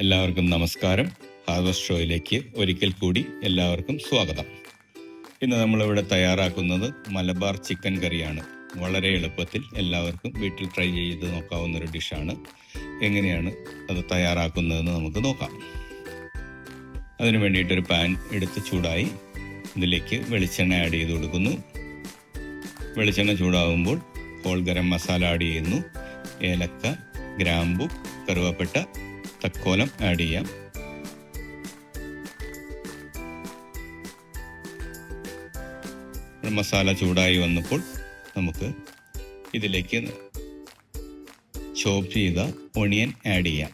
എല്ലാവർക്കും നമസ്കാരം. ഹാർവസ്റ്റ് ഷോയിലേക്ക് ഒരിക്കൽ കൂടി എല്ലാവർക്കും സ്വാഗതം. ഇന്ന് നമ്മളിവിടെ തയ്യാറാക്കുന്നത് മലബാർ ചിക്കൻ കറിയാണ്. വളരെ എളുപ്പത്തിൽ എല്ലാവർക്കും വീട്ടിൽ ട്രൈ ചെയ്ത് നോക്കാവുന്നൊരു ഡിഷാണ്. എങ്ങനെയാണ് അത് തയ്യാറാക്കുന്നതെന്ന് നമുക്ക് നോക്കാം. അതിനു വേണ്ടിയിട്ടൊരു പാൻ എടുത്ത് ചൂടായി ഇതിലേക്ക് വെളിച്ചെണ്ണ ആഡ് ചെയ്ത് കൊടുക്കുന്നു. വെളിച്ചെണ്ണ ചൂടാകുമ്പോൾ ഹോൾ ഗരം മസാല ആഡ് ചെയ്യുന്നു. ഏലക്ക, ഗ്രാമ്പു, കറുവപ്പട്ട, തക്കോലം ആഡ് ചെയ്യാം. മസാല ചൂടായി വന്നപ്പോൾ നമുക്ക് ഇതിലേക്ക് ചോപ്പ് ചെയ്ത ഒണിയൻ ആഡ് ചെയ്യാം.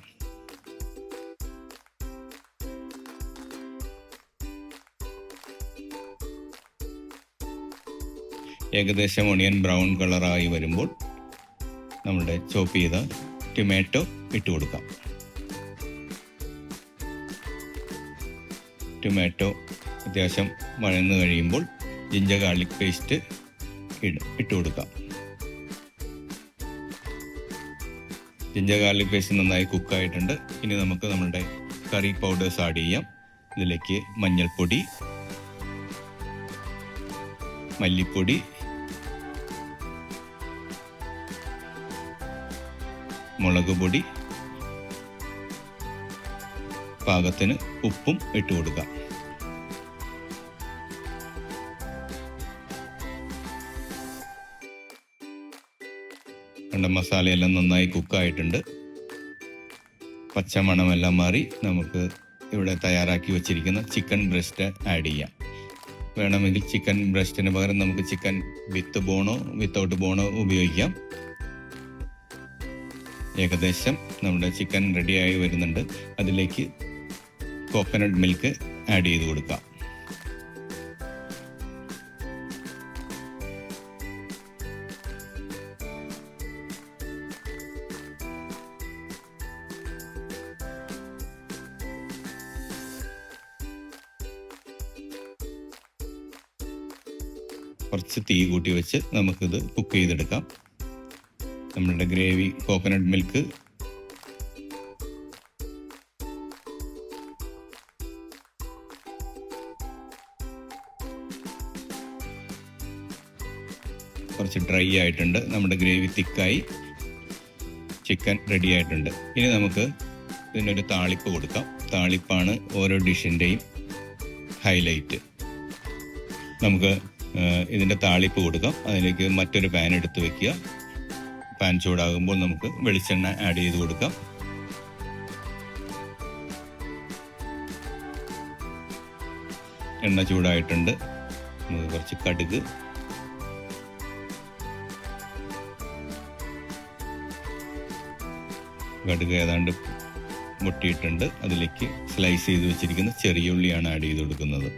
ഏകദേശം ഒണിയൻ ബ്രൗൺ കളറായി വരുമ്പോൾ നമ്മുടെ ചോപ്പ് ചെയ്ത ടൊമാറ്റോ ഇട്ട് കൊടുക്കാം. ടൊമാറ്റോ അത്യാവശ്യം വഴന്ന് കഴിയുമ്പോൾ ജിഞ്ചർ ഗാർലിക് പേസ്റ്റ് ഇട്ട് കൊടുക്കാം. ജിഞ്ചർ ഗാർലിക് പേസ്റ്റ് നന്നായി കുക്കായിട്ടുണ്ട്. ഇനി നമുക്ക് നമ്മുടെ കറി പൗഡേഴ്സ് ആഡ് ചെയ്യാം. ഇതിലേക്ക് മഞ്ഞൾപ്പൊടി, മല്ലിപ്പൊടി, മുളക് പൊടി, പാകത്തിന് ഉപ്പും ഇട്ട് കൊടുക്കാം. മസാലയെല്ലാം നന്നായി കുക്കായിട്ടുണ്ട്. പച്ചമണമെല്ലാം മാറി നമുക്ക് ഇവിടെ തയ്യാറാക്കി വെച്ചിരിക്കുന്ന ചിക്കൻ ബ്രസ്റ്റ് ആഡ് ചെയ്യാം. വേണമെങ്കിൽ ചിക്കൻ ബ്രസ്റ്റിന് പകരം നമുക്ക് ചിക്കൻ വിത്ത് ബോണോ വിത്തൗട്ട് ബോണോ ഉപയോഗിക്കാം. ഏകദേശം നമ്മുടെ ചിക്കൻ റെഡിയായി വരുന്നുണ്ട്. അതിലേക്ക് കോക്കനട്ട് മിൽക്ക് ആഡ് ചെയ്ത് കൊടുക്കാം. കുറച്ച് തീ കൂട്ടി വെച്ച് നമുക്കിത് കുക്ക് ചെയ്തെടുക്കാം. നമ്മളുടെ ഗ്രേവി കോക്കനട്ട് മിൽക്ക് കുറച്ച് ഡ്രൈ ആയിട്ടുണ്ട്. നമ്മുടെ ഗ്രേവി തിക്കായി, ചിക്കൻ റെഡി ആയിട്ടുണ്ട്. ഇനി നമുക്ക് ഇതിനൊരു താളിപ്പ് കൊടുക്കാം. താളിപ്പാണ് ഓരോ ഡിഷിൻ്റെയും ഹൈലൈറ്റ്. നമുക്ക് ഇതിൻ്റെ താളിപ്പ് കൊടുക്കാം. അതിലേക്ക് മറ്റൊരു പാൻ എടുത്ത് വെക്കുക. പാൻ ചൂടാകുമ്പോൾ നമുക്ക് വെളിച്ചെണ്ണ ആഡ് ചെയ്ത് കൊടുക്കാം. എണ്ണ ചൂടായിട്ടുണ്ട്. നമുക്ക് കുറച്ച് കടുക്, ഏതാണ്ട് പൊട്ടിയിട്ടുണ്ട്. അതിലേക്ക് സ്ലൈസ് ചെയ്ത് വെച്ചിരിക്കുന്ന ചെറിയ ഉള്ളിയാണ് ആഡ് ചെയ്ത് കൊടുക്കുന്നത്.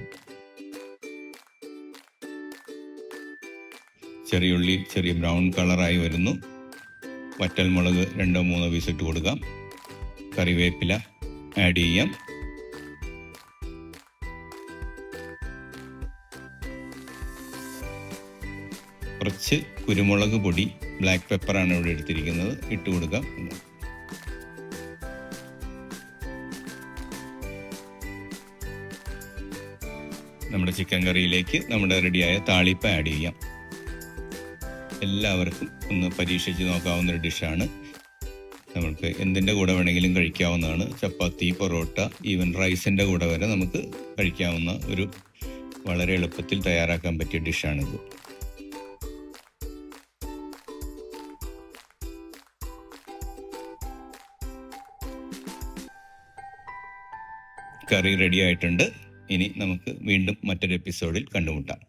ചെറിയ ഉള്ളി ചെറിയ ബ്രൗൺ കളറായി വരുന്നു. വറ്റൽമുളക് 2-3 പീസ് ഇട്ട് കൊടുക്കാം. കറിവേപ്പില ആഡ് ചെയ്യാം. കുറച്ച് കുരുമുളക് പൊടി, ബ്ലാക്ക് പെപ്പറാണ് ഇവിടെ എടുത്തിരിക്കുന്നത്, ഇട്ട് കൊടുക്കാം. നമ്മുടെ ചിക്കൻ കറിയിലേക്ക് നമ്മുടെ റെഡിയായ താളിപ്പ് ആഡ് ചെയ്യാം. എല്ലാവർക്കും ഒന്ന് പരീക്ഷിച്ച് നോക്കാവുന്നൊരു ഡിഷാണ്. നമുക്ക് എന്തിൻ്റെ കൂടെ വേണമെങ്കിലും കഴിക്കാവുന്നതാണ്. ചപ്പാത്തി, പൊറോട്ട, ഈവൻ റൈസിൻ്റെ കൂടെ വരെ നമുക്ക് കഴിക്കാവുന്ന ഒരു വളരെ എളുപ്പത്തിൽ തയ്യാറാക്കാൻ പറ്റിയ ഡിഷാണിത്. കറി റെഡി ആയിട്ടുണ്ട്. ഇനി നമുക്ക് വീണ്ടും മറ്റൊരു എപ്പിസോഡിൽ കണ്ടുമുട്ടാം.